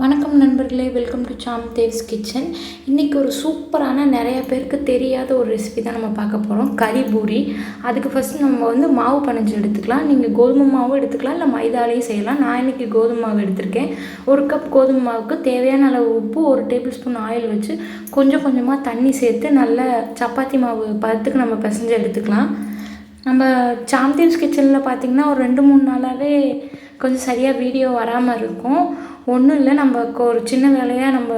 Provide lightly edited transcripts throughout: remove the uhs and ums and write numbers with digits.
வணக்கம் நண்பர்களே, welcome to Sam Dev's kitchen. இன்றைக்கி ஒரு சூப்பரான நிறைய பேருக்கு தெரியாத ஒரு ரெசிபி தான் நம்ம பார்க்க போகிறோம், கறி பூரி. அதுக்கு ஃபஸ்ட்டு நம்ம மாவு பனஞ்சு எடுத்துக்கலாம். நீங்கள் கோதுமை மாவும் எடுத்துக்கலாம், இல்லை மைதாலையும் செய்யலாம். நான் இன்றைக்கி கோதுமை மாவு எடுத்திருக்கேன். ஒரு கப் கோதுமை மாவுக்கு தேவையான அளவு உப்பு, 1 டேபிள் ஸ்பூன் ஆயில் வச்சு கொஞ்சம் கொஞ்சமாக தண்ணி சேர்த்து நல்ல சப்பாத்தி மாவு பதத்துக்கு நம்ம பிசைஞ்சு எடுத்துக்கலாம். நம்ம சாம் தேவ்ஸ் கிச்சனில் பார்த்திங்கன்னா ஒரு 2-3 நாளாகவே கொஞ்சம் சரியாக வீடியோ வராமல் இருக்கும். ஒன்றும் இல்லை, நம்ம ஒரு சின்ன வேலையாக நம்ம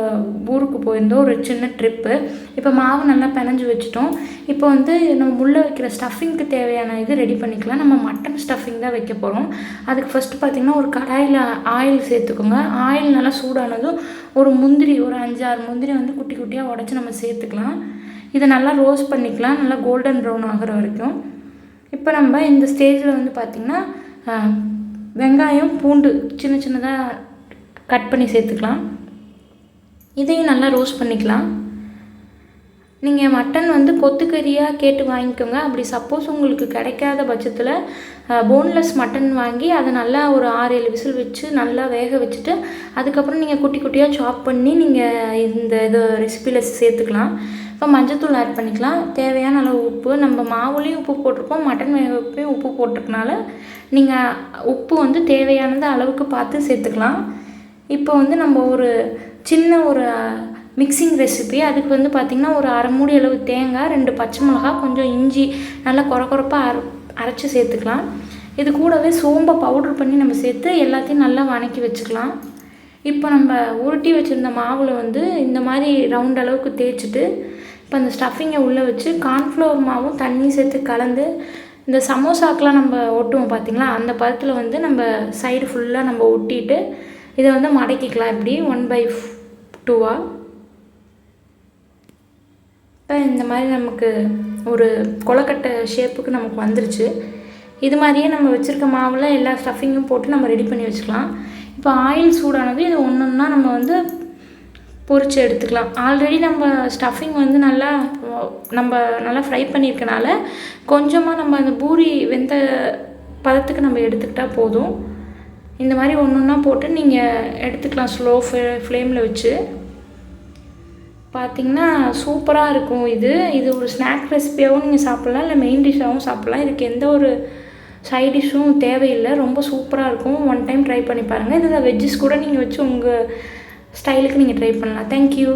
ஊருக்கு போயிருந்தோம், ஒரு சின்ன ட்ரிப்பு. இப்போ மாவு நல்லா பினஞ்சு வச்சுட்டோம். இப்போ நம்ம உள்ளே வைக்கிற ஸ்டஃபிங்க்கு தேவையான இது ரெடி பண்ணிக்கலாம். நம்ம மட்டன் ஸ்டஃபிங் தான் வைக்க போகிறோம். அதுக்கு ஃபஸ்ட்டு பார்த்திங்கன்னா ஒரு கடாயில் ஆயில் சேர்த்துக்கோங்க. ஆயில் நல்லா சூடானதும் ஒரு முந்திரி, ஒரு 5-6 முந்திரி குட்டி குட்டியாக உடச்சி நம்ம சேர்த்துக்கலாம். இதை நல்லா ரோஸ்ட் பண்ணிக்கலாம், நல்லா கோல்டன் ப்ரௌன் ஆகிற வரைக்கும். இப்போ நம்ம இந்த ஸ்டேஜில் பார்த்திங்கன்னா வெங்காயம், பூண்டு சின்ன சின்னதாக கட் பண்ணி சேர்த்துக்கலாம். இதையும் நல்லா ரோஸ்ட் பண்ணிக்கலாம். நீங்கள் மட்டன் கொத்துக்கறியாக கேட்டு வாங்கிக்கோங்க. அப்படி சப்போஸ் உங்களுக்கு கிடைக்காத பட்சத்தில் போன்லெஸ் மட்டன் வாங்கி அதை நல்லா ஒரு 6-7 விசில் வச்சு நல்லா வேக வச்சுட்டு அதுக்கப்புறம் நீங்கள் குட்டி குட்டியாக சாப் பண்ணி நீங்கள் இது ரெசிபியில் சேர்த்துக்கலாம். இப்போ மஞ்சத்தூள் ஆட் பண்ணிக்கலாம். தேவையான அளவு உப்பு, நம்ம மாவுலேயும் உப்பு போட்டிருக்கோம், மட்டன் வேகப்பையும் உப்பு போட்டிருக்கனால நீங்கள் உப்பு தேவையானது அளவுக்கு பார்த்து சேர்த்துக்கலாம். இப்போ நம்ம ஒரு சின்ன ஒரு மிக்சிங் ரெசிபி. அதுக்கு பார்த்திங்கன்னா ஒரு 1/2 மூடி அளவு தேங்காய், 2 பச்சை மிளகா, கொஞ்சம் இஞ்சி நல்லா கொரப்பாக அரைச்சி சேர்த்துக்கலாம். இது கூடவே சோம்பை பவுட்ரு பண்ணி நம்ம சேர்த்து எல்லாத்தையும் நல்லா வணக்கி வச்சுக்கலாம். இப்போ நம்ம உருட்டி வச்சுருந்த மாவில் இந்த மாதிரி ரவுண்ட் அளவுக்கு தேய்ச்சிட்டு இப்போ அந்த ஸ்டஃபிங்கை உள்ளே வச்சு கார்ன்ஃப்ளவர் மாவும் தண்ணி சேர்த்து கலந்து இந்த சமோசாக்கெலாம் நம்ம ஒட்டுவோம் பார்த்திங்களா, அந்த பதத்தில் நம்ம சைடு ஃபுல்லாக நம்ம ஒட்டிட்டு இதை மடக்கிக்கலாம். இப்படி 1/2 இப்போ இந்த மாதிரி நமக்கு ஒரு கொலக்கட்டை ஷேப்புக்கு நமக்கு வந்துருச்சு. இது மாதிரியே நம்ம வச்சுருக்க மாவில் எல்லா ஸ்டஃபிங்கும் போட்டு நம்ம ரெடி பண்ணி வச்சுக்கலாம். இப்போ ஆயில் சூடானது இது ஒன்றா நம்ம பொரித்து எடுத்துக்கலாம். ஆல்ரெடி நம்ம ஸ்டஃபிங் நல்லா ஃப்ரை பண்ணியிருக்கனால கொஞ்சமாக நம்ம அந்த பூரி வெந்த பதத்துக்கு நம்ம எடுத்துக்கிட்டால் போதும். இந்த மாதிரி ஒன்றா போட்டு நீங்கள் எடுத்துக்கலாம் ஸ்லோ ஃப்ளேமில் வச்சு. பார்த்திங்கன்னா சூப்பராக இருக்கும். இது ஒரு ஸ்நாக் ரெசிபியாகவும் நீங்கள் சாப்பிட்லாம், இல்லை மெயின் டிஷ்ஷாகவும் சாப்பிட்லாம். இதுக்கு எந்த ஒரு சைட் டிஷ்ஷும் தேவையில்லை. ரொம்ப சூப்பராக இருக்கும். 1 டைம் ட்ரை பண்ணி பாருங்கள். இதில் வெஜ்ஜஸ் கூட நீங்கள் வச்சு உங்கள் ஸ்டைலுக்கு நீங்கள் ட்ரை பண்ணலாம். தேங்க்யூ.